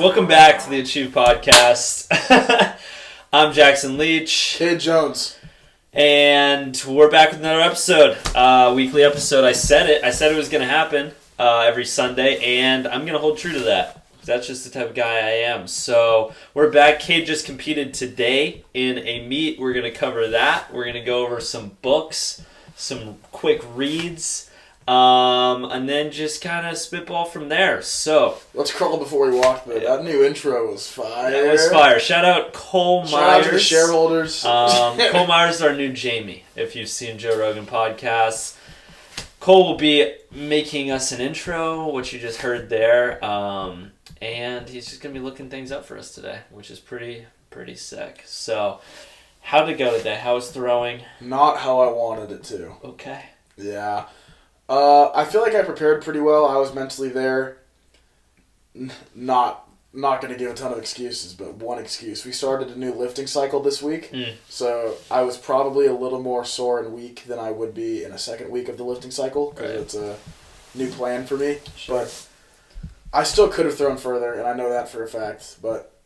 Welcome back to the Achieve Podcast. I'm Jackson Leach. Cade Jones. And we're back with another episode. Weekly episode. I said it was going to happen every Sunday, and I'm going to hold true to that. That's just the type of guy I am. So we're back. Cade just competed today in a meet. We're going to cover that. We're going to go over some books, some quick reads, and then just kind of spitball from there. So let's crawl before we walk, but that new intro was fire. It was fire. Shout out Cole Myers. Shout out to the shareholders. Cole Myers is our new Jamie, if you've seen Joe Rogan podcasts. Cole will be making us an intro, which you just heard there, and he's just going to be looking things up for us today, which is pretty sick. So, how did it go today? How was throwing? Not how I wanted it to. Okay. Yeah. I feel like I prepared pretty well. I was mentally there. Not going to give a ton of excuses, but one excuse. We started a new lifting cycle this week, so I was probably a little more sore and weak than I would be in a second week of the lifting cycle, because it's a new plan for me. Sure. But I still could have thrown further, and I know that for a fact, but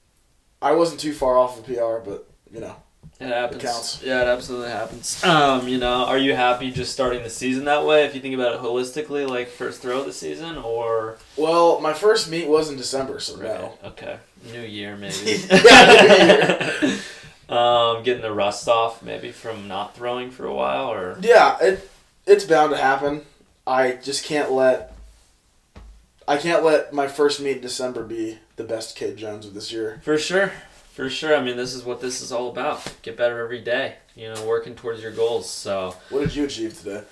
I wasn't too far off of PR, but, you know. It happens. It counts. Yeah, it absolutely happens. Are you happy just starting the season that way, if you think about it holistically, like first throw of the season, or? Well, my first meet was in December, so no. Okay. New year, maybe. Yeah, New Year. Getting the rust off, maybe, from not throwing for a while, or? Yeah, it's bound to happen. I just can't let my first meet in December be the best Cade Jones of this year. For sure. I mean, this is what this is all about. Get better every day. Working towards your goals. So, what did you achieve today?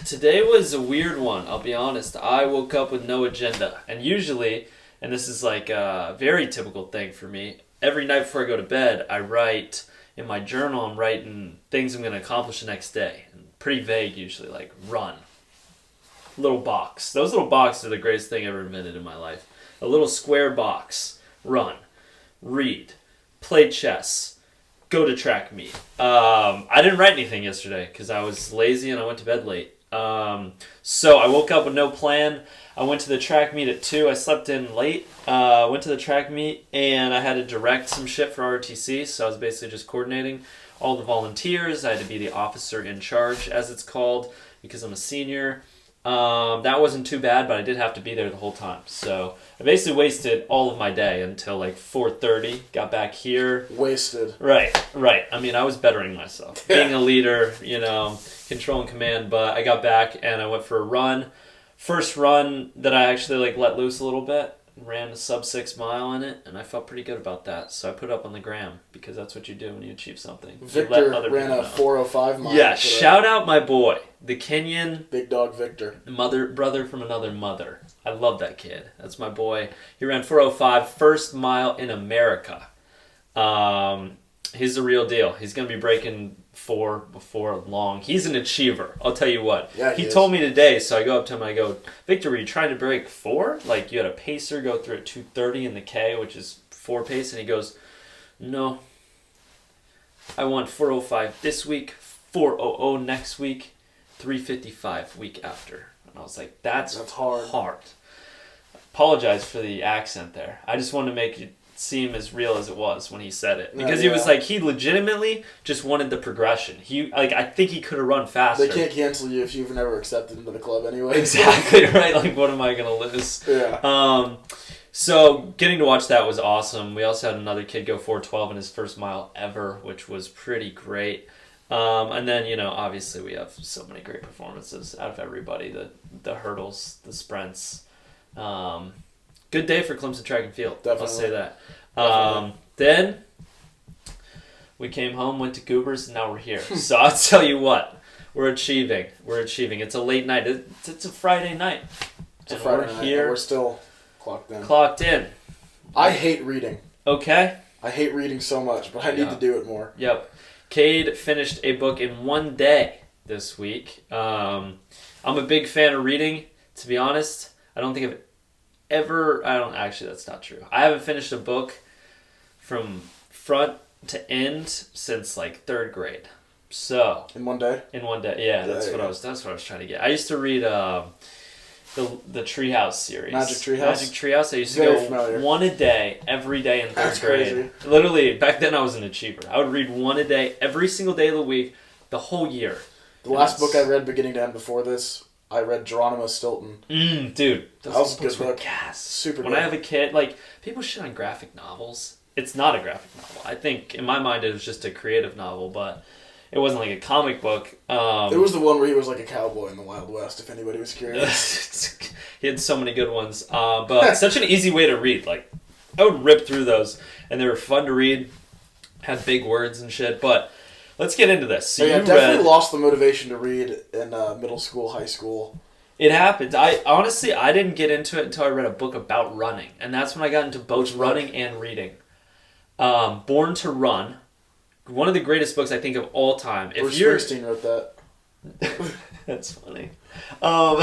Today was a weird one, I'll be honest. I woke up with no agenda. And usually, and this is like a very typical thing for me, every night before I go to bed, I write in my journal, I'm writing things I'm going to accomplish the next day. And pretty vague usually, like run. Little box. Those little boxes are the greatest thing ever invented in my life. A little square box. Run. Read, play chess, go to track meet. I didn't write anything yesterday because I was lazy and I went to bed late. So I woke up with no plan. I went to the track meet at 2. I slept in late. Went to the track meet and I had to direct some shit for ROTC. So I was basically just coordinating all the volunteers. I had to be the officer in charge, as it's called, because I'm a senior. That wasn't too bad, but I did have to be there the whole time. So I basically wasted all of my day until like 4:30. Got back here. Wasted. Right. I mean, I was bettering myself. Being a leader, control and command. But I got back and I went for a run. First run that I actually let loose a little bit. Ran a sub 6 mile in it, and I felt pretty good about that. So I put it up on the gram, because that's what you do when you achieve something. Victor ran a 4:05 mile. Yeah, shout out my boy, the Kenyan Big Dog Victor. Brother from another mother. I love that kid. That's my boy. He ran 4:05, first mile in America. He's the real deal. He's going to be breaking 4 before long. He's an achiever, I'll tell you what. Yeah, he told me today, so I go up to him and I go, Victor, were you trying to break 4? Like, you had a pacer go through at 2:30 in the K, which is 4 pace, and he goes, no. I want 4:05 this week, 4:00 next week, 3:55 week after. And I was like, that's hard. Apologize for the accent there. I just wanted to make it seem as real as it was when he said it, because he was like, he legitimately just wanted the progression. I think he could have run faster. They can't cancel you if you've never accepted into the club anyway. Exactly right. Like, what am I gonna lose? Yeah. So getting to watch that was awesome. We also had another kid go 4:12 in his first mile ever, which was pretty great. And then obviously we have so many great performances out of everybody. The hurdles, the sprints. Good day for Clemson track and field. Definitely. I'll say that. Then we came home, went to Goobers, and now we're here. So I'll tell you what, we're achieving. It's a late night. It's a Friday night. It's a Friday night. Here. And we're still clocked in. I hate reading. Okay. I hate reading so much, but I need to do it more. Yep. Cade finished a book in one day this week. I'm a big fan of reading, to be honest. I don't think actually, that's not true. I haven't finished a book from front to end since like 3rd grade. So in one day, yeah, that's what I was trying to get. I used to read the Treehouse series. Magic Treehouse? Magic Treehouse. I used to Very go familiar. one a day every day in third That's grade. crazy. Literally, back then I was an achiever. I would read one a day every single day of the week, the whole year. The last book I read beginning to end before this, I read Geronimo Stilton. Dude, that was a books good were book. gas. Super when good. I have a kid, like, people shit on graphic novels. It's not a graphic novel. I think, in my mind, it was just a creative novel, but it wasn't like a comic book. It was the one where he was like a cowboy in the Wild West, if anybody was curious. He had so many good ones. But such an easy way to read. Like, I would rip through those, and they were fun to read, had big words and shit, but let's get into this. So yeah, you definitely lost the motivation to read in middle school, high school. It happened. I didn't get into it until I read a book about running, and that's when I got into both running and reading. Born to Run, one of the greatest books I think of all time. Bruce Springsteen wrote that. That's funny. No,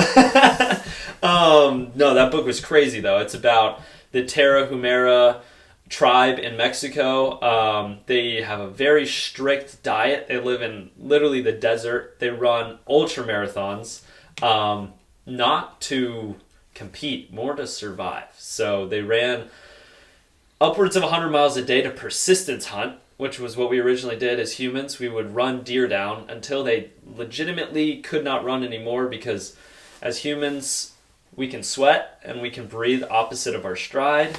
that book was crazy though. It's about the Tarahumara tribe in Mexico. They have a very strict diet. They live in literally the desert. They run ultra marathons, not to compete, more to survive. So they ran upwards of 100 miles a day to persistence hunt, which was what we originally did as humans. We would run deer down until they legitimately could not run anymore, because as humans, we can sweat and we can breathe opposite of our stride.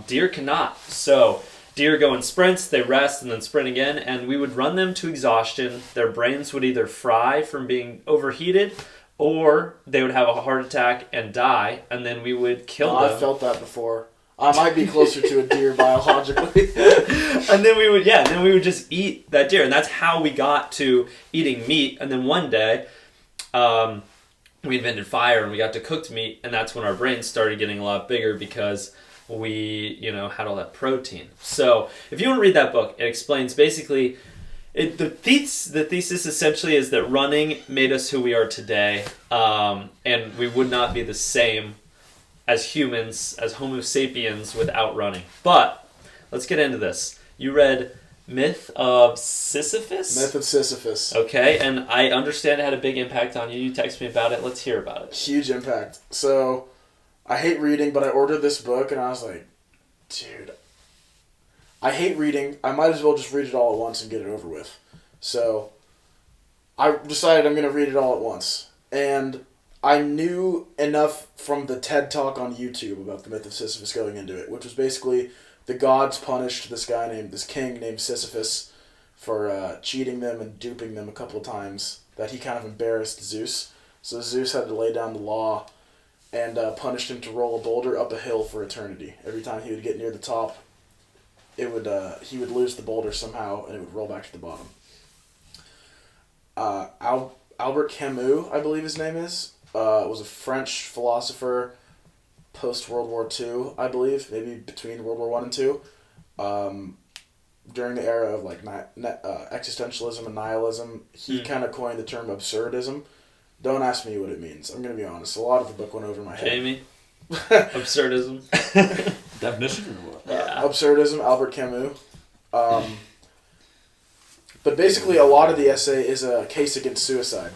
Deer cannot. So deer go in sprints, they rest and then sprint again, and we would run them to exhaustion. Their brains would either fry from being overheated, or they would have a heart attack and die, and then we would kill them. I felt that before. I might be closer to a deer biologically. And then we would just eat that deer. And that's how we got to eating meat. And then one day, we invented fire and we got to cooked meat. And that's when our brains started getting a lot bigger, because we, had all that protein. So if you want to read that book, it explains basically, the thesis essentially is that running made us who we are today. And we would not be the same as humans, as Homo sapiens, without running. But let's get into this. You read Myth of Sisyphus? Myth of Sisyphus. Okay, and I understand it had a big impact on you. You texted me about it. Let's hear about it. Huge impact. So, I hate reading, but I ordered this book, and I was like, dude, I hate reading. I might as well just read it all at once and get it over with. So, I decided I'm going to read it all at once. And I knew enough from the TED Talk on YouTube about the myth of Sisyphus going into it, which was basically the gods punished this king named Sisyphus for cheating them and duping them a couple of times, that he kind of embarrassed Zeus. So Zeus had to lay down the law and punished him to roll a boulder up a hill for eternity. Every time he would get near the top, he would lose the boulder somehow, and it would roll back to the bottom. Albert Camus, I believe his name is, was a French philosopher post-World War II, I believe, maybe between World War I and II, during the era of existentialism and nihilism. He kind of coined the term absurdism. Don't ask me what it means. I'm going to be honest. A lot of the book went over my head. Jamie? Absurdism? Definition or what? Yeah. Absurdism, Albert Camus. But basically, a lot of the essay is a case against suicide.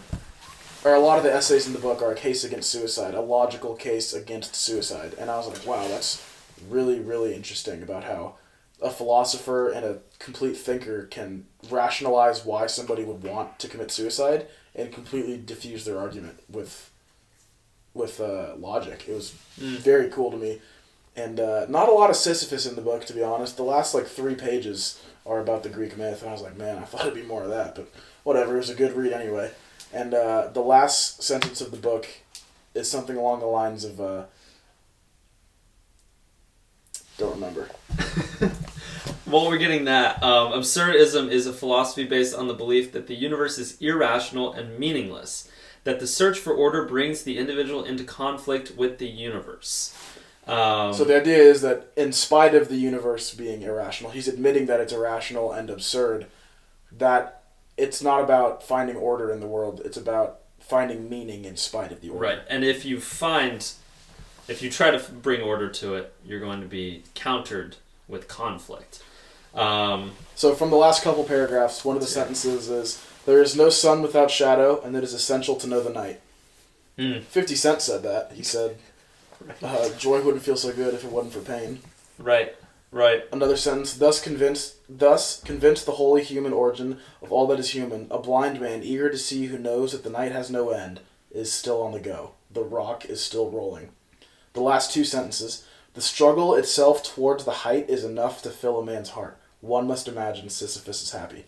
Or a lot of the essays in the book are a case against suicide, a logical case against suicide. And I was like, wow, that's really, really interesting about how a philosopher and a complete thinker can rationalize why somebody would want to commit suicide and completely diffuse their argument with logic. It was very cool to me. And not a lot of Sisyphus in the book, to be honest. The last 3 pages are about the Greek myth, and I was like, man, I thought it'd be more of that, but whatever, it was a good read anyway. And the last sentence of the book is something along the lines of, don't remember. While we're getting that, absurdism is a philosophy based on the belief that the universe is irrational and meaningless, that the search for order brings the individual into conflict with the universe. So the idea is that in spite of the universe being irrational, he's admitting that it's irrational and absurd, that it's not about finding order in the world, it's about finding meaning in spite of the order. Right, and if you try to bring order to it, you're going to be countered with conflict. So from the last couple paragraphs, one of the sentences is, there is no sun without shadow, and it is essential to know the night. Mm. 50 Cent said that. He said, joy wouldn't feel so good if it wasn't for pain. Right. Another sentence, thus convinced the holy human origin of all that is human, a blind man eager to see who knows that the night has no end is still on the go. The rock is still rolling. The last two sentences, the struggle itself towards the height is enough to fill a man's heart. One must imagine Sisyphus is happy.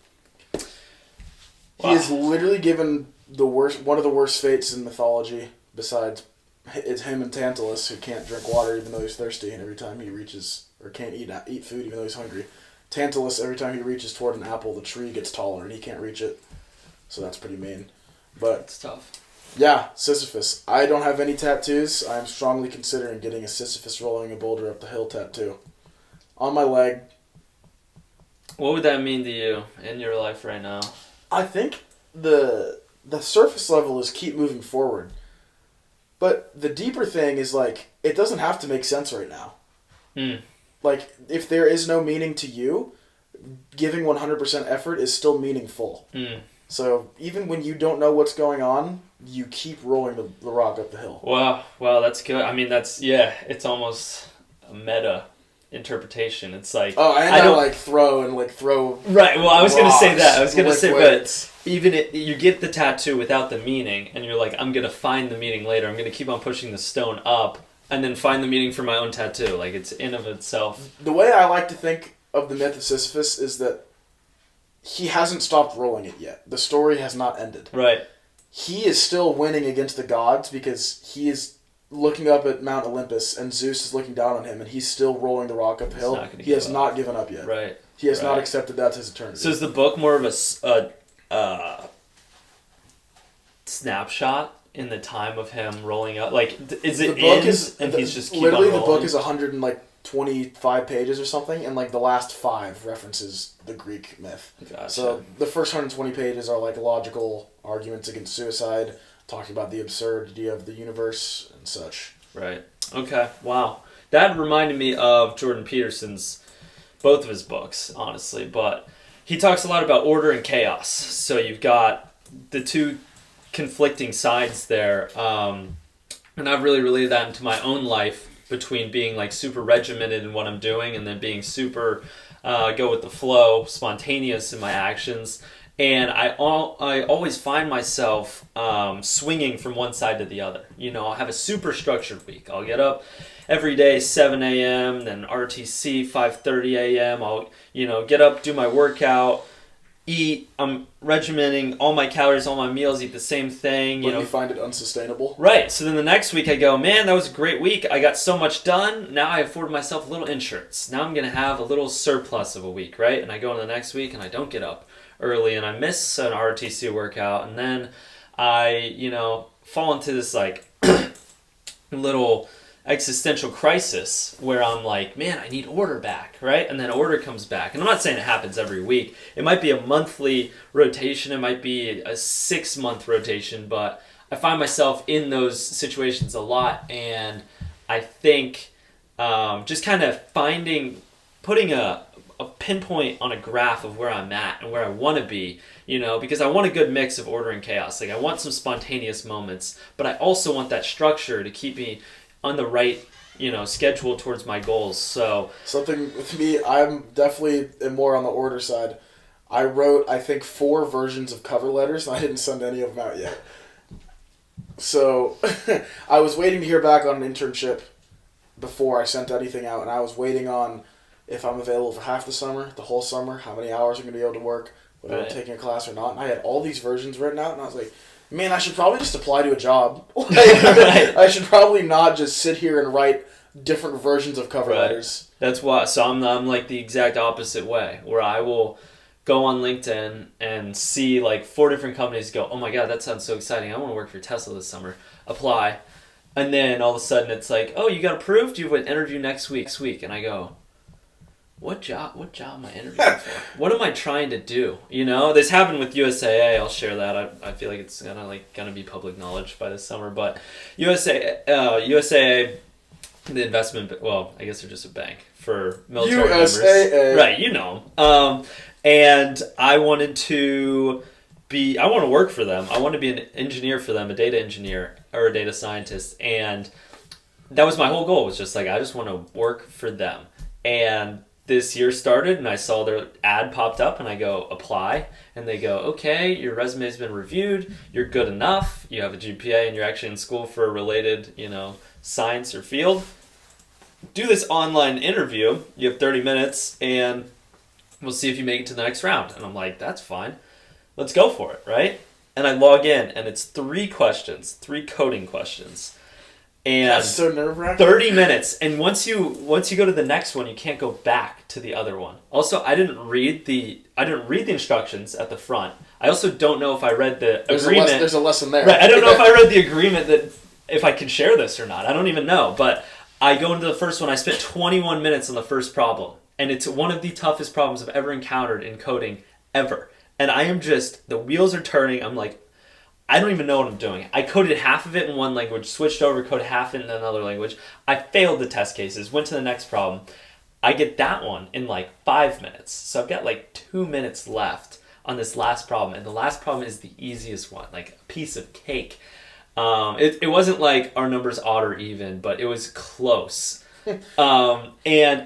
Wow. He is literally given one of the worst fates in mythology, besides it's him and Tantalus, who can't drink water even though he's thirsty, and every time he reaches, or can't eat food even though he's hungry. Tantalus, every time he reaches toward an apple, the tree gets taller and he can't reach it. So that's pretty mean. But it's tough. Yeah, Sisyphus. I don't have any tattoos. I am strongly considering getting a Sisyphus rolling a boulder up the hill tattoo. On my leg. What would that mean to you in your life right now? I think the surface level is keep moving forward. But the deeper thing is, like, it doesn't have to make sense right now. Like, if there is no meaning to you, giving 100% effort is still meaningful. So even when you don't know what's going on, you keep rolling the rock up the hill. Wow, that's good. I mean, it's almost a meta interpretation. It's like... Oh, and I don't throw... Right, well, I was going to say that. I was going to say, weights. But even you get the tattoo without the meaning, and you're like, I'm going to find the meaning later. I'm going to keep on pushing the stone up, and then find the meaning for my own tattoo. Like, it's in of itself. The way I like to think of the myth of Sisyphus is that he hasn't stopped rolling it yet. The story has not ended. Right. He is still winning against the gods because he is looking up at Mount Olympus and Zeus is looking down on him and he's still rolling the rock uphill. He has not given up yet. Right. He has not accepted that's his eternity. So is the book more of a snapshot in the time of him rolling up? Like, is it he's just keep literally on rolling? The book is 125 pages or something, and like the last 5 references the Greek myth. Gotcha. So the first 120 pages are like logical arguments against suicide, talking about the absurdity of the universe and such. Right. Okay. Wow. That reminded me of Jordan Peterson's, both of his books, honestly, but he talks a lot about order and chaos. So you've got the two conflicting sides there, and I've really related that into my own life, between being like super regimented in what I'm doing and then being super go with the flow, spontaneous in my actions. And I always find myself swinging from one side to the other. You know, I'll have a super structured week. I'll get up every day 7 a.m., then RTC 5:30 a.m. I'll, get up, do my workout, eat. I'm regimenting all my calories, all my meals, eat the same thing. You find it unsustainable. Right. So then the next week I go, man, that was a great week. I got so much done. Now I afford myself a little insurance. Now I'm going to have a little surplus of a week, right? And I go into the next week and I don't get up early and I miss an RTC workout. And then I, fall into this like little existential crisis where I'm like, man, I need order back, right? And then order comes back. And I'm not saying it happens every week. It might be a monthly rotation. It might be a 6-month rotation, but I find myself in those situations a lot. And I think just kind of putting a pinpoint on a graph of where I'm at and where I want to be, because I want a good mix of order and chaos. Like I want some spontaneous moments, but I also want that structure to keep me on the right, schedule towards my goals. So something with me, I'm definitely more on the order side. I wrote, I think, 4 versions of cover letters, and I didn't send any of them out yet. So I was waiting to hear back on an internship before I sent anything out, and I was waiting on if I'm available for half the summer, the whole summer, how many hours I'm going to be able to work, whether I'm taking a class or not. And I had all these versions written out, and I was like, man, I should probably just apply to a job. I should probably not just sit here and write different versions of cover letters. That's why. So I'm like the exact opposite way, where I will go on LinkedIn and see like 4 different companies go, oh my God, that sounds so exciting. I want to work for Tesla this summer. Apply. And then all of a sudden it's like, oh, you got approved? You have an interview next week. And I go, What job am I interviewing for? What am I trying to do? This happened with USAA. I'll share that. I feel like it's gonna be public knowledge by this summer. But USAA, the investment. Well, I guess they're just a bank for military members. Right? You know 'em. And I wanted to work for them. I want to be an engineer for them, a data engineer. or a data scientist, and that was my whole goal. Was just like I just want to work for them. And this year started, and I saw their ad popped up, and I go apply, and they go, okay, your resume's been reviewed, you're good enough, you have a GPA, and you're actually in school for a related, science or field. Do this online interview. You have 30 minutes, and we'll see if you make it to the next round. And I'm like, that's fine. Let's go for it, right? And I log in, and it's 3 coding questions. And that's so nerve-wracking. 30 minutes. And once you go to the next one, you can't go back to the other one. Also, I didn't read the instructions at the front. I also don't know if I read the agreement. There's a lesson there. Right. I don't know if I read the agreement that if I can share this or not. I don't even know. But I go into the first one. I spent 21 minutes on the first problem. And it's one of the toughest problems I've ever encountered in coding ever. And I am just, the wheels are turning. I'm like, I don't even know what I'm doing. I coded half of it in one language, switched over, coded half in another language. I failed the test cases, went to the next problem. I get that one in 5 minutes. So I've got 2 minutes left on this last problem. And the last problem is the easiest one, a piece of cake. It wasn't our numbers odd or even, but it was close. And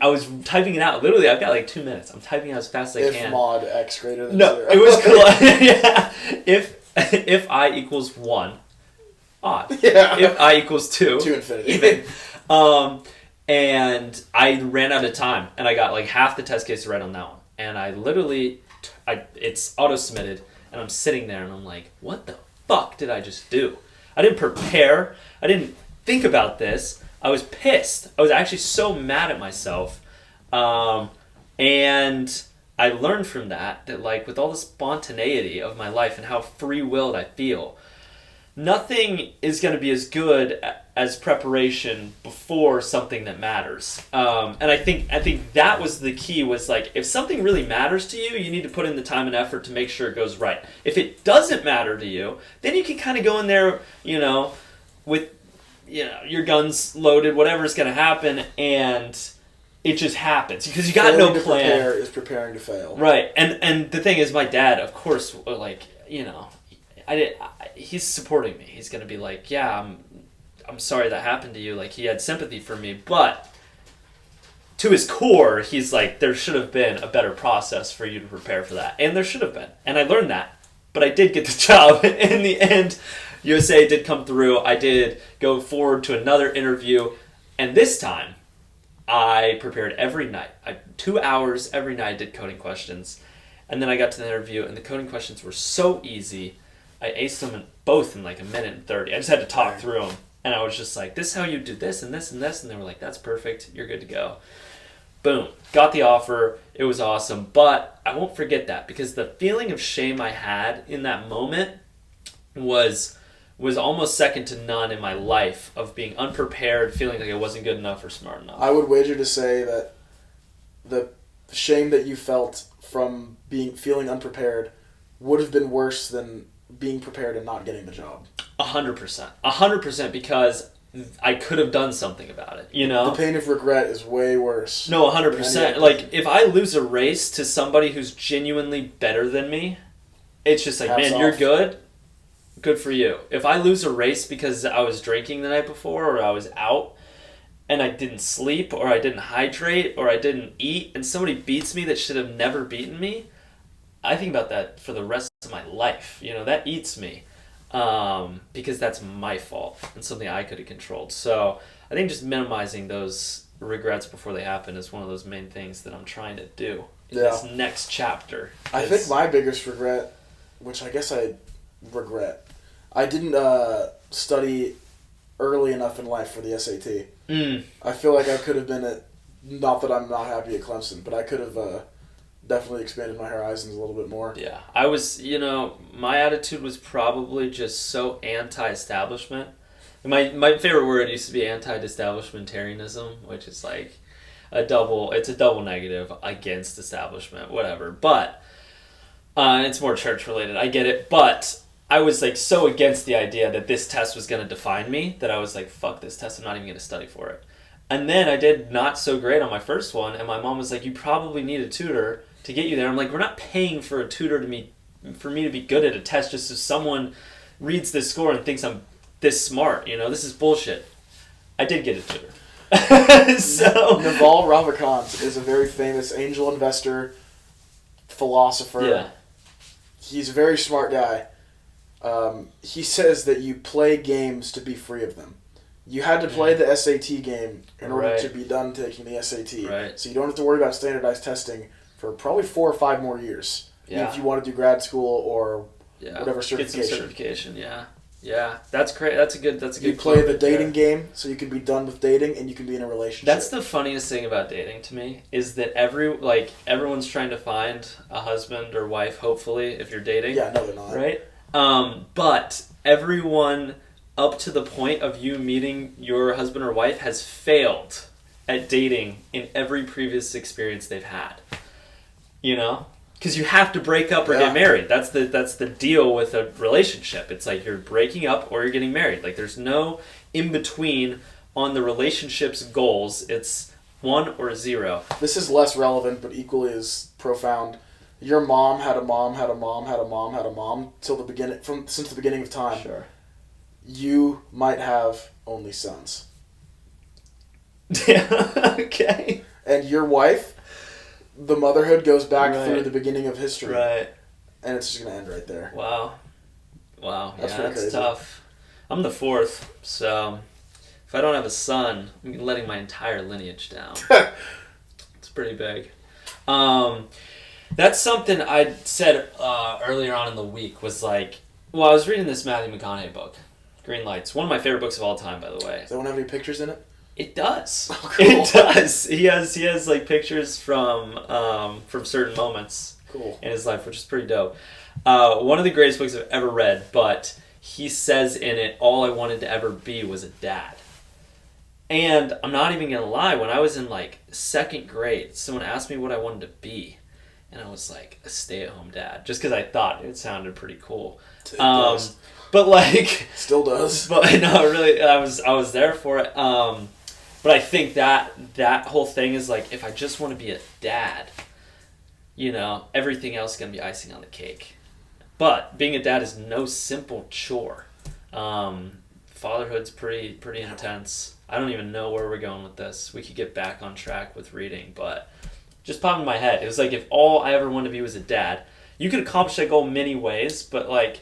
I was typing it out. Literally, I've got 2 minutes. I'm typing out as fast as I can. If mod x greater than 0. It was close. Yeah. If I equals 1, odd. Yeah. If I equals 2, to infinity. Even. And I ran out of time, and I got half the test case right on that one. And I literally, it's auto-submitted, and I'm sitting there, and I'm like, what the fuck did I just do? I didn't prepare. I didn't think about this. I was pissed. I was actually so mad at myself. And I learned from that with all the spontaneity of my life and how free-willed I feel, nothing is going to be as good as preparation before something that matters. And I think that was the key, was if something really matters to you, you need to put in the time and effort to make sure it goes right. If it doesn't matter to you, then you can kind of go in there, with your guns loaded, whatever's going to happen, and it just happens because you got Failing no to plan. Prepare is preparing to fail. Right, and the thing is, my dad, of course, he's supporting me. He's gonna be like, yeah, I'm sorry that happened to you. He had sympathy for me, but to his core, he's like, there should have been a better process for you to prepare for that, and there should have been, and I learned that. But I did get the job in the end. USA did come through. I did go forward to another interview, and this time I prepared every night. 2 hours every night, I did coding questions. And then I got to the interview, and the coding questions were so easy. I aced them both in 1 minute and 30. I just had to talk through them. And I was just like, this is how you do this and this and this. And they were like, that's perfect. You're good to go. Boom. Got the offer. It was awesome. But I won't forget that, because the feeling of shame I had in that moment was almost second to none in my life, of being unprepared, feeling like I wasn't good enough or smart enough. I would wager to say that the shame that you felt from feeling unprepared would have been worse than being prepared and not getting the job. 100%. 100%, because I could have done something about it, The pain of regret is way worse. No, 100%. If I lose a race to somebody who's genuinely better than me, it's just man, you're good. Good for you. If I lose a race because I was drinking the night before, or I was out and I didn't sleep, or I didn't hydrate, or I didn't eat, and somebody beats me that should have never beaten me, I think about that for the rest of my life. That eats me, because that's my fault and something I could have controlled. So I think just minimizing those regrets before they happen is one of those main things that I'm trying to do in this next chapter. I think my biggest regret, which I guess I regret, I didn't study early enough in life for the SAT. I feel like I could have been not that I'm not happy at Clemson, but I could have definitely expanded my horizons a little bit more. Yeah, I was, my attitude was probably just so anti-establishment. My favorite word used to be anti-establishmentarianism, which is it's a double negative against establishment, whatever. But it's more church related. I get it, but I was so against the idea that this test was going to define me that I was like, fuck this test, I'm not even going to study for it. And then I did not so great on my first one, and my mom was like, you probably need a tutor to get you there. I'm like, we're not paying for a tutor for me to be good at a test just so someone reads this score and thinks I'm this smart. This is bullshit. I did get a tutor. So Naval Ravikant is a very famous angel investor, philosopher. Yeah. He's a very smart guy. He says that you play games to be free of them. You had to play the SAT game in order to be done taking the SAT. Right. So you don't have to worry about standardized testing for probably 4 or 5 more years. Yeah. If you want to do grad school or whatever certification. Get some certification, yeah. Yeah, that's great. That's a good You play the dating game so you can be done with dating and you can be in a relationship. That's the funniest thing about dating to me is that everyone's trying to find a husband or wife, hopefully, if you're dating. Yeah, no, they're not. Right? But everyone up to the point of you meeting your husband or wife has failed at dating in every previous experience they've had. Because you have to break up or get married. That's the deal with a relationship. It's like you're breaking up or you're getting married. Like there's no in between on the relationship's goals. It's 1 or 0. This is less relevant, but equally as profound. Your mom had a mom, had a mom, had a mom, had a mom since the beginning of time. Sure. You might have only sons. Yeah. Okay. And your wife, the motherhood goes back through the beginning of history. Right. And it's just going to end right there. Wow. That's That's tough. I'm the 4th, so if I don't have a son, I'm letting my entire lineage down. It's pretty big. That's something I said earlier on in the week was like, I was reading this Matthew McConaughey book, Green Lights. One of my favorite books of all time, by the way. Does that one have any pictures in it? It does. Oh, cool. It does. He has like pictures from certain moments in his life, which is pretty dope. One of the greatest books I've ever read, but he says in it, all I wanted to ever be was a dad. And I'm not even going to lie, when I was in like 2nd grade, someone asked me what I wanted to be. And I was like, a stay-at-home dad, just because I thought it sounded pretty cool. It does. But like... Still does. But no, really, I was there for it. But I think that whole thing is like, if I just want to be a dad, everything else is going to be icing on the cake. But being a dad is no simple chore. Fatherhood's pretty intense. I don't even know where we're going with this. We could get back on track with reading, but just popped in my head. It was like, if all I ever wanted to be was a dad, you could accomplish that goal many ways, but like,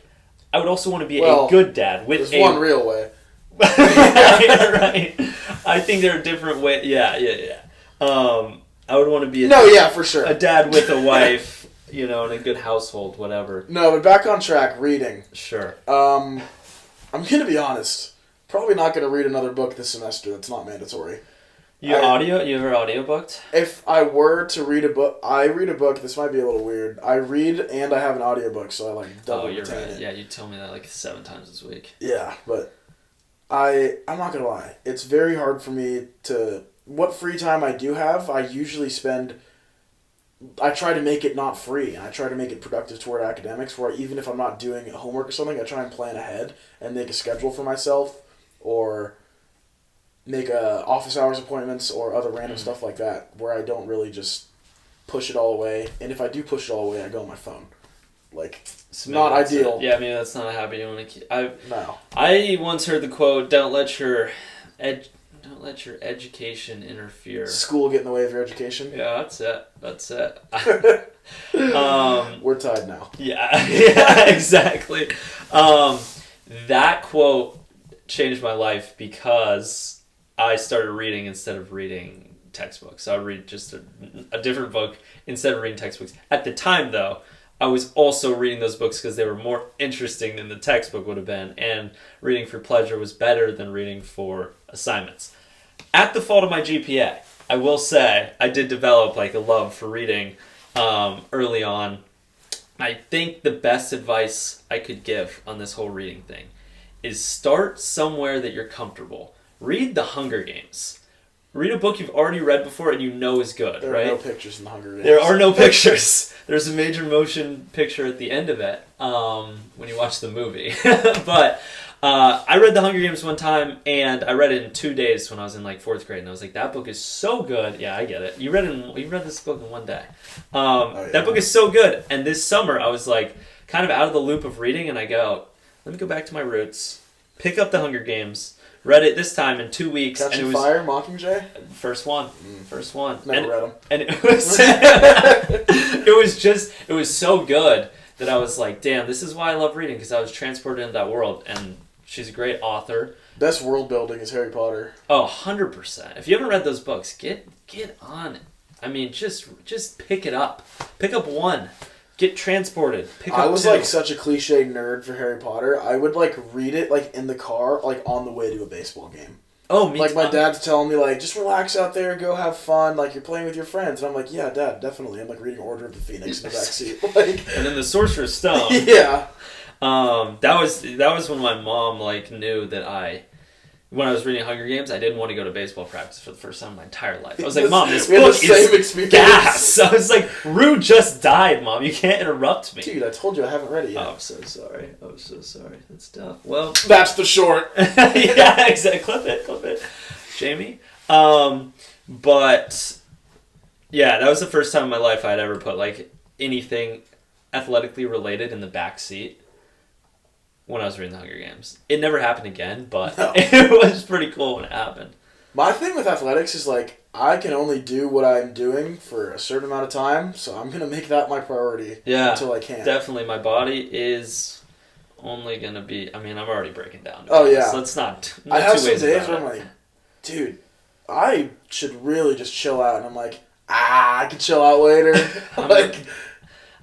I would also want to be a good dad. There's one real way. right. I think there are different ways. Yeah. I would want to be for sure. A dad with a wife, in a good household, whatever. No, but back on track, reading. Sure. I'm going to be honest. Probably not going to read another book this semester. That's not mandatory. You ever audiobooked? If I were to read a book, this might be a little weird. I read and I have an audiobook, so I like double retain it. Yeah, you tell me that like 7 times this week. Yeah, but I'm not going to lie. It's very hard for me to... What free time I do have, I usually spend... I try to make it not free, and I try to make it productive toward academics, where even if I'm not doing homework or something, I try and plan ahead and make a schedule for myself, or make office hours appointments or other random stuff like that, where I don't really just push it all away. And if I do push it all away, I go on my phone. Like, it's not ideal. Yeah, maybe that's not a habit you want to keep. No. I once heard the quote, don't let your education interfere. School get in the way of your education? Yeah, that's it. We're tied now. Yeah, exactly. That quote changed my life because I started reading instead of reading textbooks. I would read just a different book instead of reading textbooks. At the time, though, I was also reading those books because they were more interesting than the textbook would have been, and reading for pleasure was better than reading for assignments. At the fault of my GPA, I will say I did develop like a love for reading early on. I think the best advice I could give on this whole reading thing is start somewhere that you're comfortable. Read The Hunger Games. Read a book you've already read before and you know is good, right? There are no pictures in The Hunger Games. There are no pictures. There's a major motion picture at the end of it when you watch the movie. But I read The Hunger Games one time, and I read it in 2 days when I was in like 4th grade, and I was like, that book is so good. Yeah, I get it. You read this book in 1 day. That book is so good. And this summer, I was like kind of out of the loop of reading, and I go, let me go back to my roots. Pick up the Hunger Games. Read it this time in 2 weeks. Catching Fire, Mockingjay? First one. First one. Never read them. And it was, it was so good that I was like, damn, this is why I love reading, because I was transported into that world, and she's a great author. Best world building is Harry Potter. Oh, 100%. If you haven't read those books, get on it. I mean, just pick it up. Pick up one. Get transported. Pick up I was two. like such a cliche nerd for Harry Potter. I would like read it like in the car, like on the way to a baseball game. Oh, me like too. my dad's telling me like, just relax out there, go have fun, like you're playing with your friends, and I'm like, yeah, Dad, definitely. I'm like reading Order of the Phoenix in the backseat, like. And then the Sorcerer's Stone. Yeah. That was when my mom like knew that when I was reading Hunger Games, I didn't want to go to baseball practice for the first time in my entire life. I was like, Mom, this book is gas. I was like, Rue just died, Mom. You can't interrupt me. Dude, I told you I haven't read it yet. Oh, I'm so sorry. That's tough. Well, that's the short. Yeah, exactly. Clip it. Jamie. But yeah, that was the first time in my life I'd ever put like anything athletically related in the back seat. When I was reading the Hunger Games. It never happened again, but It was pretty cool when it happened. My thing with athletics is like, I can only do what I'm doing for a certain amount of time, so I'm going to make that my priority until I can. Definitely. My body is only going to be, I'm already breaking down. Oh, yeah. So let's not I have some days where I'm like, dude, I should really just chill out, and I'm like, I can chill out later.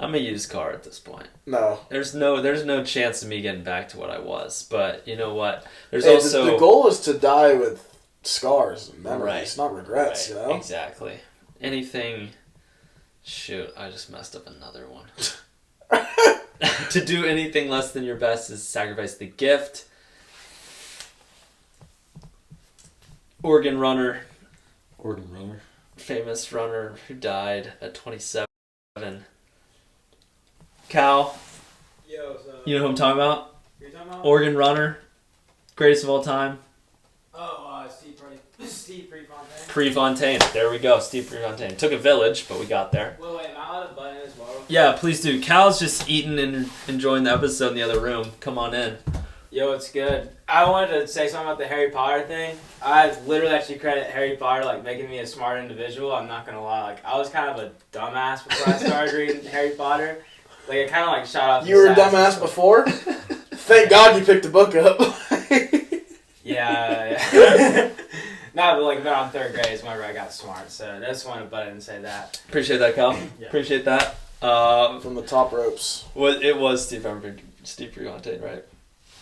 I'm a used car at this point. No. There's no chance of me getting back to what I was. But you know what? There's also the goal is to die with scars and memories, not regrets. Right. You know. Exactly. Anything. Shoot, I just messed up another one. To do anything less than your best is sacrifice the gift. Oregon runner. Famous runner who died at 27. Cal, Yo, so you know who I'm talking about? Who you talking about? Oregon runner, greatest of all time. Oh, Steve Prefontaine. Prefontaine, there we go, Steve Prefontaine. Took a village, but we got there. Wait, am I allowed to butt in as well? Yeah, please do. Cal's just eating and enjoying the episode in the other room. Come on in. Yo, it's good. I wanted to say something about the Harry Potter thing. I literally actually credit Harry Potter like making me a smart individual. I'm not gonna lie. Like I was kind of a dumbass before I started reading Harry Potter. Like it kind of like shot off. You were a dumbass before? Thank God you picked the book up. Yeah. No, but like about 3rd grade is whenever I got smart. So I just wanted to butt in and say that. Appreciate that, Cal. Yeah. Appreciate that. From the top ropes. It was Steve Prefontaine, right?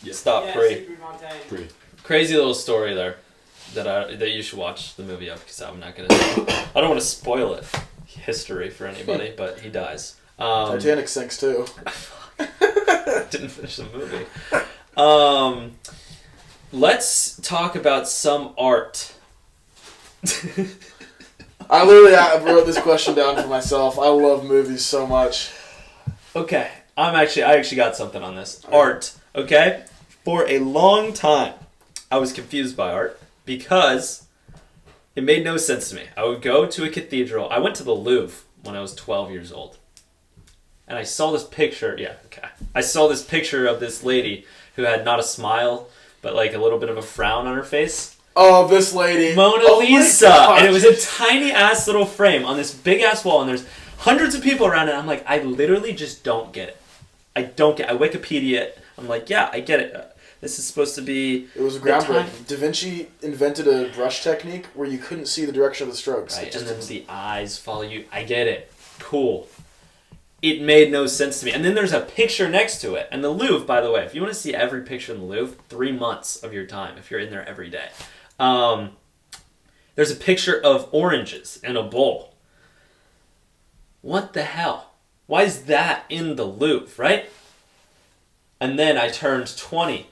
Yeah. Stop Steve Prefontaine. Crazy little story there that you should watch the movie of, because I'm not gonna. I don't want to spoil it, history for anybody, but he dies. Titanic sinks too. Didn't finish the movie. Let's talk about some art. I wrote this question down for myself. I love movies so much. Okay, I actually got something on this. Art, okay? For a long time, I was confused by art because it made no sense to me. I would go to a cathedral. I went to the Louvre when I was 12 years old. And I saw this picture. I saw this picture of this lady who had not a smile, but like a little bit of a frown on her face. Oh, this lady. Mona Lisa. And it was a tiny ass little frame on this big ass wall, and there's hundreds of people around it. I'm like, I literally just don't get it. I Wikipedia it. I'm like, yeah, I get it. This is supposed to be... It was groundbreaking. Da Vinci invented a brush technique where you couldn't see the direction of the strokes. Right, and then the eyes follow you. I get it. Cool. It made no sense to me. And then there's a picture next to it. And the Louvre, by the way, if you want to see every picture in the Louvre, 3 months of your time, if you're in there every day. There's a picture of oranges in a bowl. What the hell? Why is that in the Louvre, right? And then I turned 20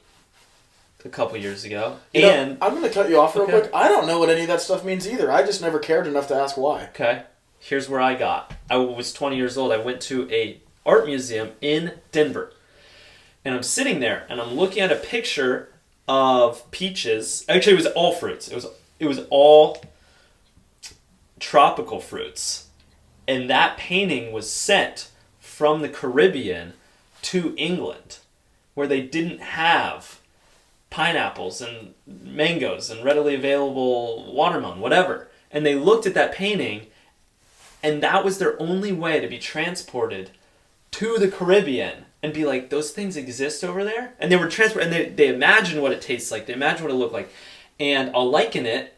a couple years ago. I'm going to cut you off real quick. I don't know what any of that stuff means either. I just never cared enough to ask why. Okay. Here's where I got. I was 20 years old. I went to a art museum in Denver. And I'm sitting there and I'm looking at a picture of peaches. Actually, it was all fruits. It was all tropical fruits. And that painting was sent from the Caribbean to England, where they didn't have pineapples and mangoes and readily available watermelon, whatever. And they looked at that painting, and that was their only way to be transported to the Caribbean and be like, those things exist over there? And they were transported, and they imagine what it tastes like. They imagine what it looked like. And I'll liken it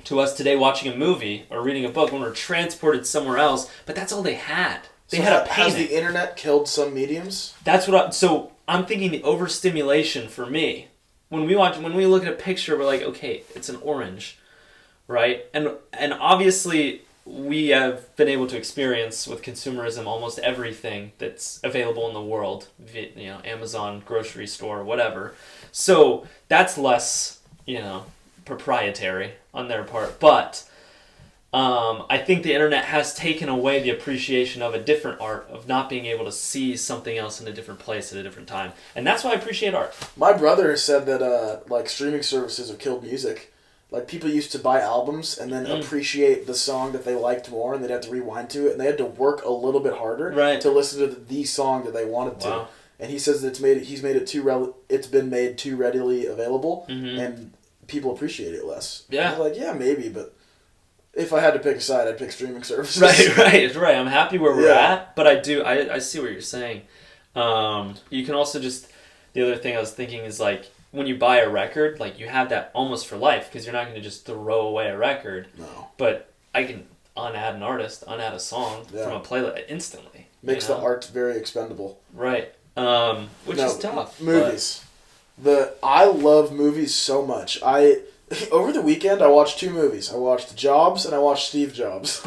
to us today watching a movie or reading a book when we're transported somewhere else, but that's all they had. They had a painting. Has the internet killed some mediums? That's what so I'm thinking the overstimulation for me. When we look at a picture, we're like, okay, it's an orange, right? And obviously we have been able to experience with consumerism almost everything that's available in the world, Amazon, grocery store, whatever. So that's less, proprietary on their part. But I think the internet has taken away the appreciation of a different art, of not being able to see something else in a different place at a different time. And that's why I appreciate art. My brother said that streaming services have killed music. Like, people used to buy albums and then appreciate the song that they liked more, and they'd have to rewind to it, and they had to work a little bit harder to listen to the song that they wanted to. And he says that it's been made too readily available, and people appreciate it less. Yeah. I'm like, yeah, maybe, but if I had to pick a side, I'd pick streaming services. Right. I'm happy where we're at, but I see what you're saying. You can also the other thing I was thinking is, like, when you buy a record, like, you have that almost for life, because you're not going to just throw away a record. No. But I can unadd an artist, unadd a song from a playlist instantly. Makes the art very expendable. Right. Which is tough. Movies. I love movies so much. Over the weekend, I watched 2 movies. I watched Jobs and I watched Steve Jobs.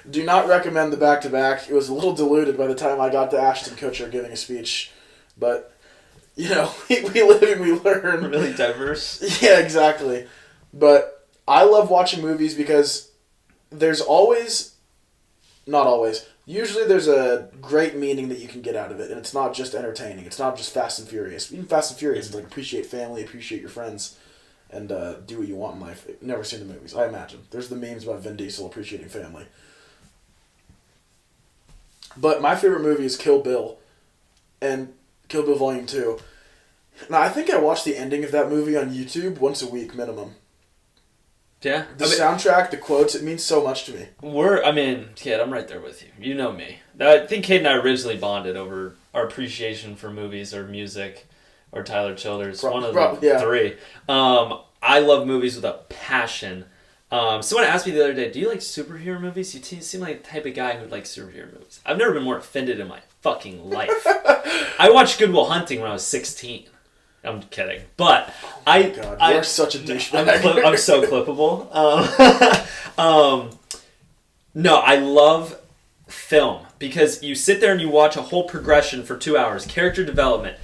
Do not recommend the back-to-back. It was a little diluted by the time I got to Ashton Kutcher giving a speech. But, we live and we learn. Really diverse. Yeah, exactly. But I love watching movies because there's always, not always, usually there's a great meaning that you can get out of it, and it's not just entertaining. It's not just Fast and Furious. Even Fast and Furious is like, appreciate family, appreciate your friends, and do what you want in life. I've never seen the movies, I imagine. There's the memes about Vin Diesel appreciating family. But my favorite movie is Kill Bill, and Kill Bill Volume 2. Now, I think I watch the ending of that movie on YouTube once a week minimum. Yeah. The soundtrack, the quotes, it means so much to me. Kid, I'm right there with you. You know me. I think Cade and I originally bonded over our appreciation for movies or music or Tyler Childers. One of the 3. I love movies with a passion. Someone asked me the other day, do you like superhero movies? You seem like the type of guy who would like superhero movies. I've never been more offended in my fucking life. I watched Good Will Hunting when I was 16. I'm kidding, but you're such a douchebag. I'm so clippable. No, I love film because you sit there and you watch a whole progression for 2 hours, character development,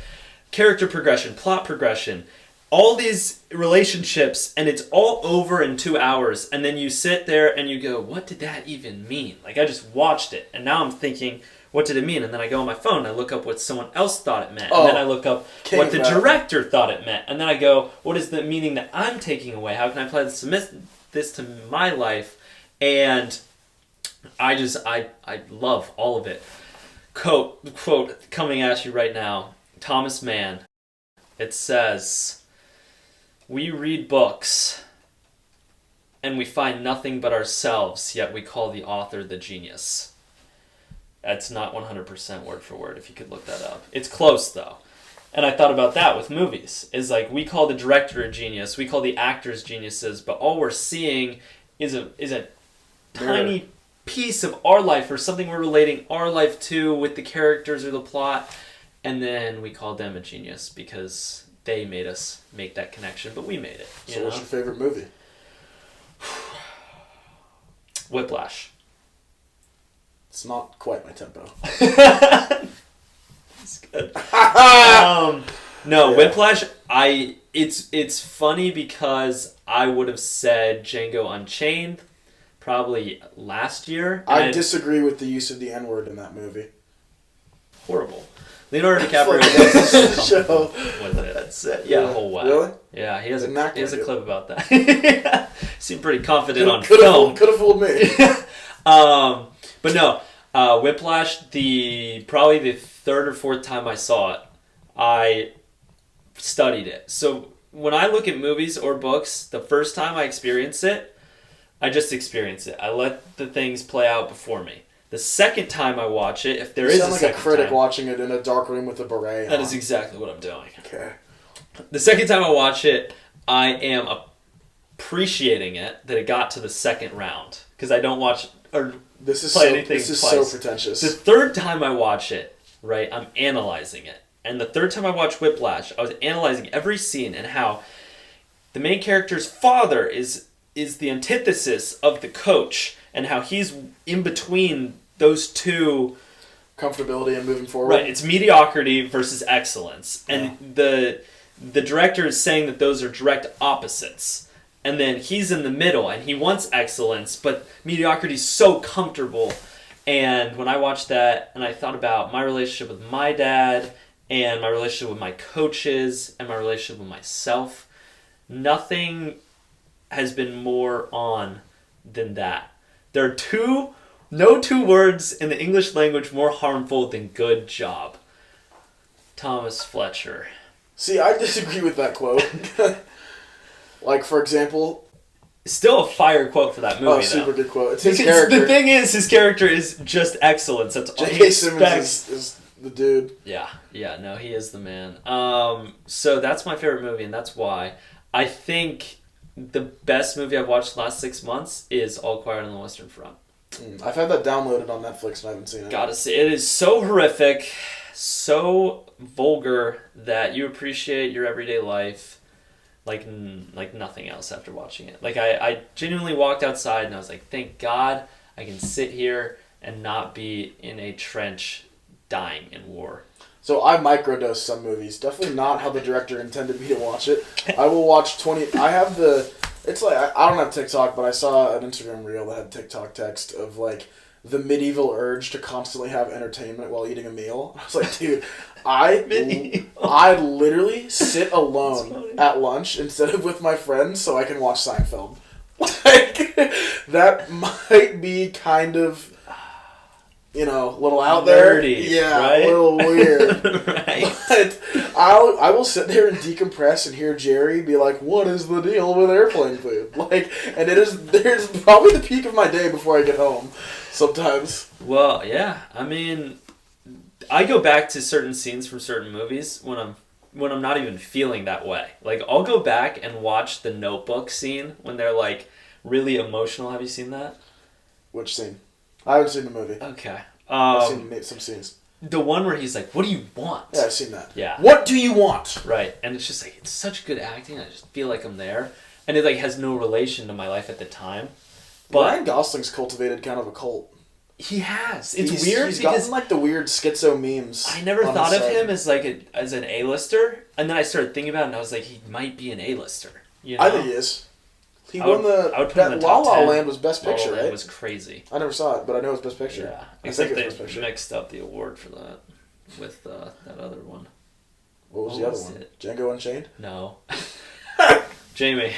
character progression, plot progression, all these relationships, and it's all over in 2 hours, and then you sit there and you go, what did that even mean? Like, I just watched it, and now I'm thinking, what did it mean? And then I go on my phone, and I look up what someone else thought it meant. And then I look up what the director thought it meant. And then I go, what is the meaning that I'm taking away? How can I apply this to my life? And I love all of it. Quote coming at you right now, Thomas Mann. It says, we read books, and we find nothing but ourselves, yet we call the author the genius. That's not 100% word for word, if you could look that up. It's close, though. And I thought about that with movies. Is like, we call the director a genius, we call the actors geniuses, but all we're seeing is a tiny piece of our life, or something we're relating our life to with the characters or the plot, and then we call them a genius because they made us make that connection, but we made it. So what's your favorite movie? Whiplash. It's not quite my tempo. It's good. Whiplash. It's funny because I would have said Django Unchained probably last year. I disagree with the use of the N-word in that movie. Horrible. Leonardo DiCaprio was show with it. That's it. Yeah, a whole whack. Really? Yeah, he has a clip about that. Seemed pretty confident on film. film. Could have fooled me. But no. Whiplash, probably the 3rd or 4th time I saw it, I studied it. So when I look at movies or books, the first time I experience it, I just experience it. I let the things play out before me. The second time I watch it, if there is a second time... You sound like a critic watching it in a dark room with a beret on. That is exactly what I'm doing. Okay. The second time I watch it, I am appreciating it that it got to the second round. Because I don't watch or play anything twice. This is so pretentious. The third time I watch it, right, I'm analyzing it. And the third time I watched Whiplash, I was analyzing every scene and how the main character's father is the antithesis of the coach, and how he's in between those two... Comfortability and moving forward. Right, it's mediocrity versus excellence. And the director is saying that those are direct opposites. And then he's in the middle, and he wants excellence, but mediocrity is so comfortable. And when I watched that, and I thought about my relationship with my dad, and my relationship with my coaches, and my relationship with myself, nothing has been more on than that. There are no two words in the English language more harmful than good job. Thomas Fletcher. See, I disagree with that quote. Like, for example... Still a fire quote for that movie, though. Super good quote. It's his character. The thing is, his character is just excellence. That's all he J.K. Simmons is the dude. Yeah, no, he is the man. So that's my favorite movie, and that's why. I think the best movie I've watched the last 6 months is All Quiet on the Western Front. I've had that downloaded on Netflix and I haven't seen it. Gotta see. It is so horrific, so vulgar that you appreciate your everyday life like nothing else after watching it. Like, I genuinely walked outside and I was like, thank God I can sit here and not be in a trench dying in war. So I microdose some movies. Definitely not how the director intended me to watch it. I will watch 20... I have the... It's like... I don't have TikTok, but I saw an Instagram reel that had TikTok text of, like, the medieval urge to constantly have entertainment while eating a meal. I was like, dude, I literally sit alone at lunch instead of with my friends so I can watch Seinfeld. Like, that might be kind of... a little out there. Nerdy, yeah, right? A little weird. Right. But I will sit there and decompress and hear Jerry be like, what is the deal with airplane food? Like, and there's probably the peak of my day before I get home sometimes. Well, yeah. I mean, I go back to certain scenes from certain movies when I'm not even feeling that way. Like, I'll go back and watch the Notebook scene when they're, like, really emotional. Have you seen that? Which scene? I haven't seen the movie. Okay. I've seen some scenes. The one where he's like, what do you want? Yeah, I've seen that. Yeah. What do you want? Right. And it's just like, it's such good acting. I just feel like I'm there. And it, like, has no relation to my life at the time. But Ryan Gosling's cultivated kind of a cult. He has. It's weird he's because... gotten, like, the weird schizo memes. I never thought of him as, like, as an A-lister. And then I started thinking about it, and I was like, he might be an A-lister. You know? I think he is. He won the... I would put him in the top La La 10. Land was Best Picture, La La Land right? was crazy. I never saw it, but I know it's Best Picture. Yeah. I Except think they it's Best Picture. mixed up the award for that with that other one. What was the other one? Django Unchained? No. Jamie.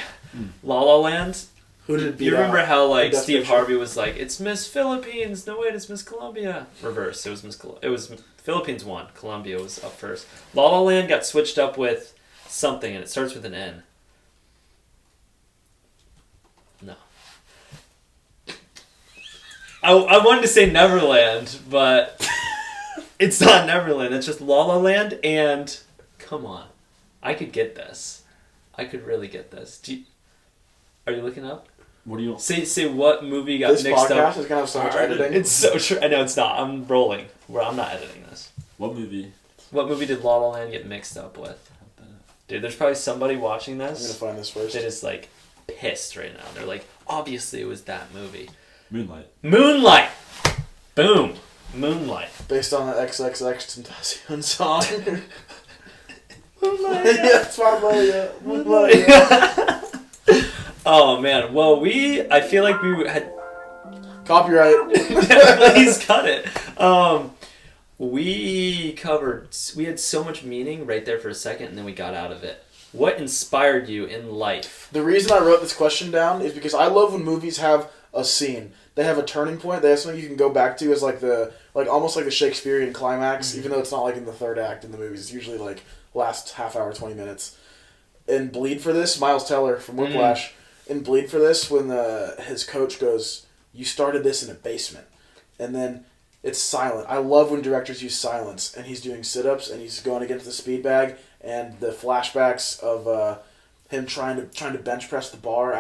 La La Land? Who did it beat You remember out? how, like, Best Steve Picture? Harvey was like, it's Miss Philippines. No, wait, it's Miss Colombia. Reverse. It was Philippines won. Colombia was up first. La La Land got switched up with something, and it starts with an N. No. I wanted to say Neverland, but it's not Neverland. It's just La La Land, and come on. I could get this. I could really get this. Are you looking up? What do you want? Say what movie got This mixed podcast up. is going to have so much editing. It's so true. I know it's not. I'm rolling. I'm not editing this. What movie? What movie did La La Land get mixed up with? Dude, there's probably somebody watching this. I'm going to find this first. That is, like, pissed right now. They're like, obviously it was that movie. Moonlight. Boom. Moonlight. Based on the XXX Tentacion song. Moonlight. Yeah, it's Moonlight. Oh, man. Well, I feel like we had... Copyright. Please cut it. We had so much meaning right there for a second, and then we got out of it. What inspired you in life? The reason I wrote this question down is because I love when movies have a scene. They have a turning point. They have something you can go back to as almost like the Shakespearean climax, even though it's not like in the third act in the movies. It's usually like last half hour, 20 minutes. And Bleed for This, Miles Teller from Whiplash, in Bleed for This, when his coach goes, you started this in a basement. And then it's silent. I love when directors use silence, and he's doing sit-ups, and he's going against the speed bag, and the flashbacks of him trying to bench press the bar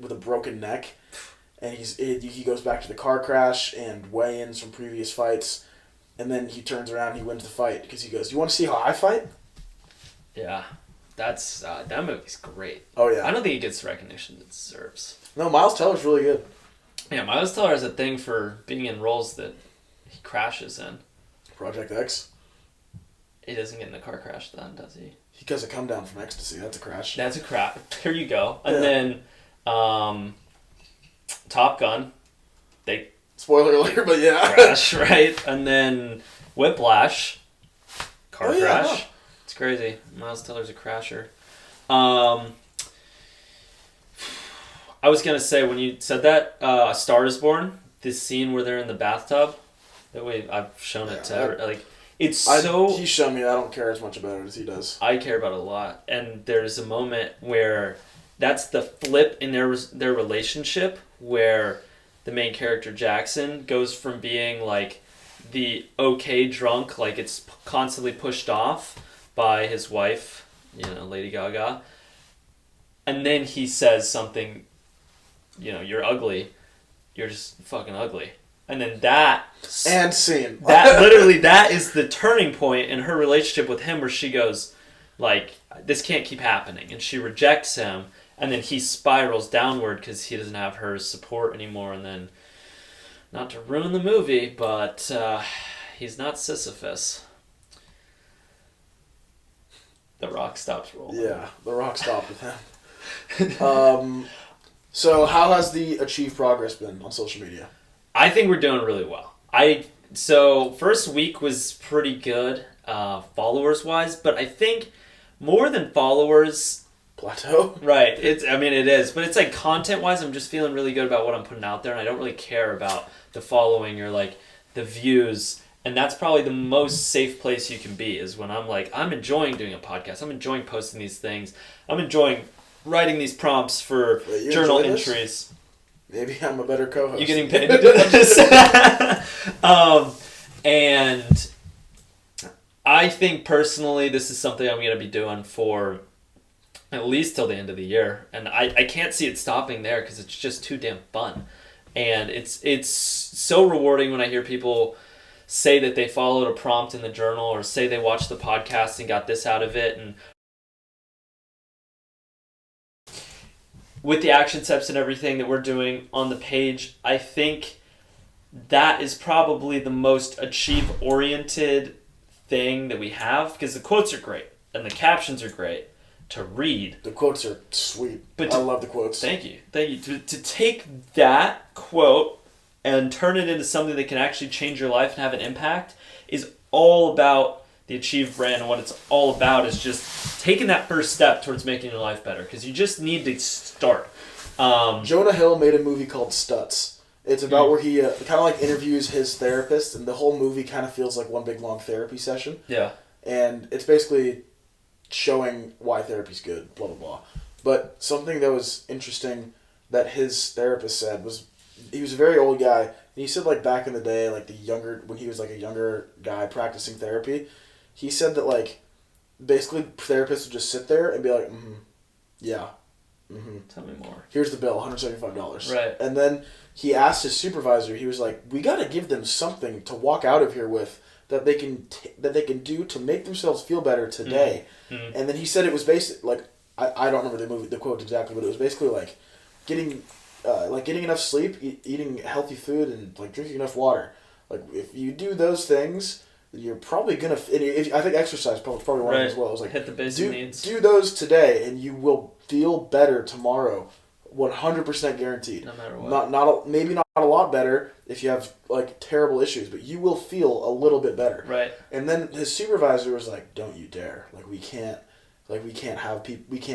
with a broken neck, and he goes back to the car crash and weigh-ins from previous fights, and then he turns around and he wins the fight because he goes, "You want to see how I fight?" Yeah, that's that movie's great. Oh yeah. I don't think it gets the recognition it deserves. No, Miles Teller's really good. Yeah, Miles Teller has a thing for being in roles that he crashes in. Project X. He doesn't get in the car crash then, does he? He does a come down from ecstasy. That's a crash. That's a crash. There you go. And then Top Gun. They Spoiler alert, but yeah. crash, right? And then Whiplash. Car yeah, crash. huh. It's crazy. Miles Teller's a crasher. I was going to say, when you said that, A Star is Born, this scene where they're in the bathtub, I've shown it to He's shown me. I don't care as much about it as he does. I care about it a lot. And there's a moment where that's the flip in their relationship, where the main character, Jackson, goes from being like the okay drunk, like it's constantly pushed off by his wife, Lady Gaga. And then he says something, you're ugly. You're just fucking ugly. And then and scene. that is the turning point in her relationship with him, where she goes, like, this can't keep happening. And she rejects him. And then he spirals downward because he doesn't have her support anymore. And then, not to ruin the movie, but he's not Sisyphus. The rock stops rolling. Yeah, the rock stopped with him. So how has the achieved progress been on social media? I think we're doing really well. So first week was pretty good, followers-wise, but I think more than followers... Plateau? Right. It is. But it's like content-wise, I'm just feeling really good about what I'm putting out there, and I don't really care about the following or like the views. And that's probably the most safe place you can be, is when I'm like, I'm enjoying doing a podcast. I'm enjoying posting these things. I'm enjoying writing these prompts for journal entries. Maybe I'm a better co-host. You getting paid to do this? And I think personally this is something I'm going to be doing for at least till the end of the year. And I can't see it stopping there because it's just too damn fun. And it's so rewarding when I hear people say that they followed a prompt in the journal, or say they watched the podcast and got this out of it. And with the action steps and everything that we're doing on the page, I think that is probably the most achieve-oriented thing that we have, because the quotes are great and the captions are great to read. The quotes are sweet. I love the quotes. Thank you. To take that quote and turn it into something that can actually change your life and have an impact is all about the Achieve brand. And what it's all about is just taking that first step towards making your life better, because you just need to start. Jonah Hill made a movie called Stutz. It's about where he kind of like interviews his therapist, and the whole movie kind of feels like one big long therapy session. Yeah. And it's basically showing why therapy's good, blah, blah, blah. But something that was interesting that his therapist said was, he was a very old guy, and he said, like, back in the day, like, when he was, like, a younger guy practicing therapy, he said that, like, basically therapists would just sit there and be like, yeah, Tell me more. Here's the bill, $175. Right. And then he asked his supervisor, he was like, we got to give them something to walk out of here with that they can do to make themselves feel better today. Mm-hmm. And then he said it was basic, like, I don't remember the quote exactly, but it was basically like getting enough sleep, eating healthy food, and like drinking enough water. Like, if you do those things, you're probably gonna. I think exercise is probably one of them as well. It was like, hit the basic needs. Do those today, and you will feel better tomorrow. 100% guaranteed. No matter what. Maybe not a lot better if you have like terrible issues, but you will feel a little bit better. Right. And then his supervisor was like, "Don't you dare! We can't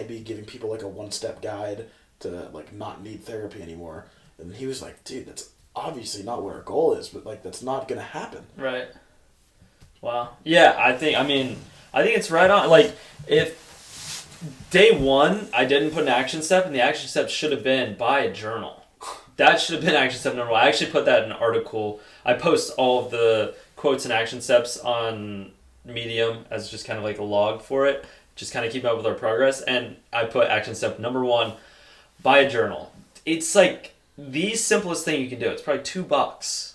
be giving people like a one-step guide to like not need therapy anymore." And he was like, "Dude, that's obviously not what our goal is, but like that's not gonna happen." Right. Wow. Yeah, I I think it's right on. Like, if day one I didn't put an action step, and the action step should have been buy a journal. That should have been action step number one. I actually put that in an article. I post all of the quotes and action steps on Medium as just kind of like a log for it. Just kind of keep up with our progress. And I put action step number one, buy a journal. It's like the simplest thing you can do. It's probably $2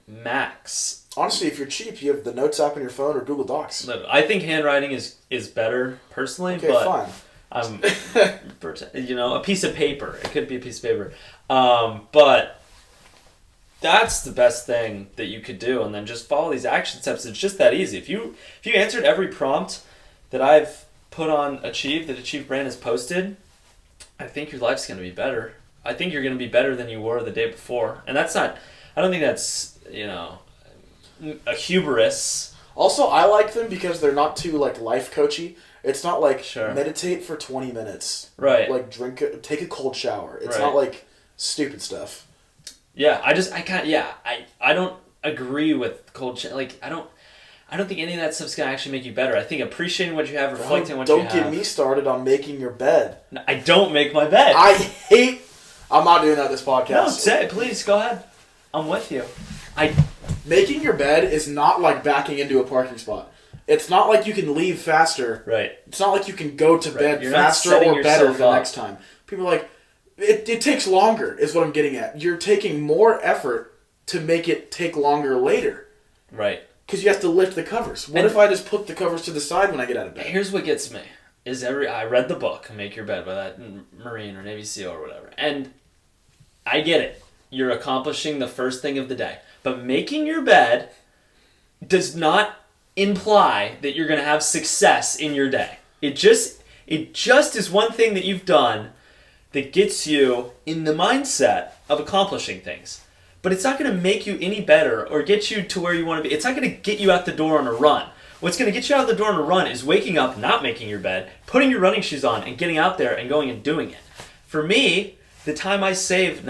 max. Honestly, if you're cheap, you have the Notes app on your phone or Google Docs. I think handwriting is better personally, Okay, but fine. A piece of paper. It could be a piece of paper. But that's the best thing that you could do, and then just follow these action steps. It's just that easy. If you answered every prompt that I've put on Achieve, that Achieve Brand has posted, I think your life's going to be better. I think you're going to be better than you were the day before. And that's not, I don't think that's, a hubris. Also, I like them because they're not too like life coachy. It's not like Sure. meditate for 20 minutes. Right. Like take a cold shower. It's Right. not like stupid stuff. Yeah, I don't agree with cold like I don't think any of that stuff's gonna actually make you better. I think appreciating what you have, reflecting on what you have. Don't get me started on making your bed. No, I don't make my bed. I'm not doing that this podcast. No, say it, please go ahead. I'm with you. Making your bed is not like backing into a parking spot. It's not like you can leave faster. Right. It's not like you can go to bed You're not faster setting or better yourself the up. next time. People are like, it takes longer, is what I'm getting at. You're taking more effort to make it take longer later. Right. Because you have to lift the covers. What And if I just put the covers to the side when I get out of bed? Here's what gets me. I read the book, Make Your Bed, by that Marine or Navy SEAL or whatever. And I get it. You're accomplishing the first thing of the day. But making your bed does not imply that you're going to have success in your day. It just is one thing that you've done that gets you in the mindset of accomplishing things. But it's not going to make you any better or get you to where you want to be. It's not going to get you out the door on a run. What's going to get you out the door on a run is waking up, not making your bed, putting your running shoes on, and getting out there and going and doing it. For me, the time I save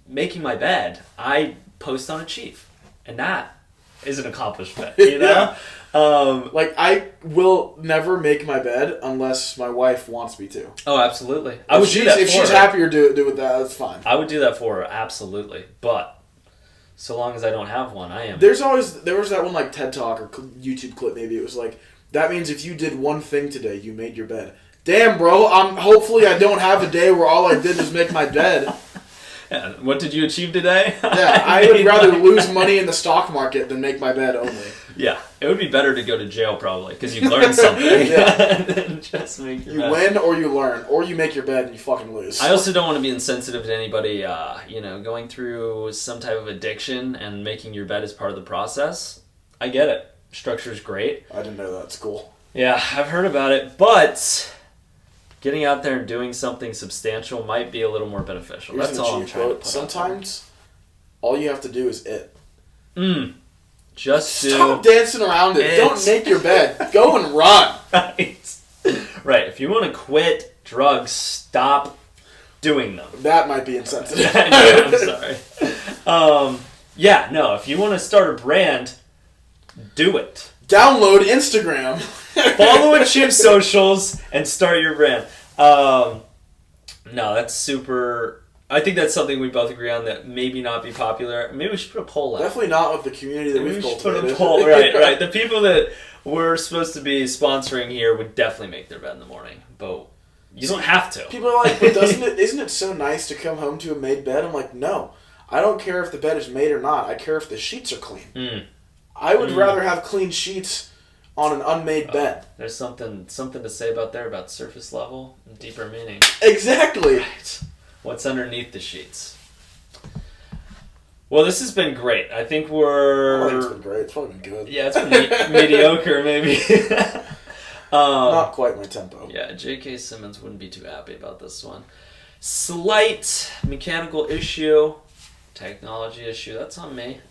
making my bed, I post on Achieve. And that is an accomplishment, you know? I will never make my bed unless my wife wants me to. Oh, absolutely. I would do that for her. If she's happier to do with that, that's fine. I would do that for her, absolutely. But so long as I don't have one, I am. There was that one like TED Talk or YouTube clip maybe. It was like, that means if you did one thing today, you made your bed. Damn, bro. Hopefully I don't have a day where all I did was make my bed. Yeah, what did you achieve today? Yeah, I would rather lose money in the stock market than make my bed only. Yeah, it would be better to go to jail probably because you learned something. Yeah. Just make your You bed. win or you learn, or you make your bed and you fucking lose. I also don't want to be insensitive to anybody, going through some type of addiction and making your bed as part of the process. I get it. Structure's great. I didn't know that at school. Yeah, I've heard about it, but getting out there and doing something substantial might be a little more beneficial. Here's That's the all I'm cheat trying to quote. put Sometimes all you have to do is it. Just do. Stop dancing around it. It. Don't make your bed. Go and run. Right. If you want to quit drugs, stop doing them. That might be insensitive. I'm sorry. If you want to start a brand, do it. Download Instagram. Follow Achieve socials and start your brand. No, that's super. I think that's something we both agree on that maybe not be popular. Maybe we should put a poll out. Definitely not with the community that Maybe we've we should put cultivated. a poll. Right. The people that we're supposed to be sponsoring here would definitely make their bed in the morning, but you don't have to. People are like, but isn't it so nice to come home to a made bed? I'm like, no. I don't care if the bed is made or not. I care if the sheets are clean. I would rather have clean sheets on an unmade bed. There's something to say about surface level and deeper meaning. Exactly. Right. What's underneath the sheets? Well, this has been great. I think I think it's we're... been great. It's probably been good. Yeah, it's been mediocre, maybe. Not quite my tempo. Yeah, J.K. Simmons wouldn't be too happy about this one. Slight mechanical issue, technology issue. That's on me.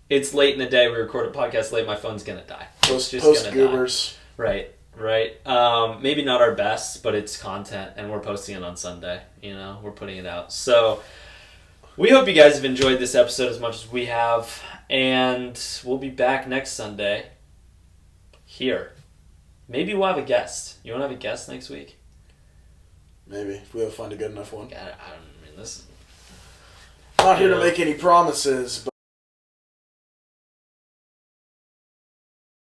It's late in the day. We record a podcast late. My phone's gonna die. Post gonna goobers. die. Right. Maybe not our best, but it's content, and we're posting it on Sunday. We're putting it out. So we hope you guys have enjoyed this episode as much as we have, and we'll be back next Sunday. here. Maybe we'll have a guest. You want to have a guest next week? Maybe if we find a good enough one. I mean, this. Not here You to know. make any promises,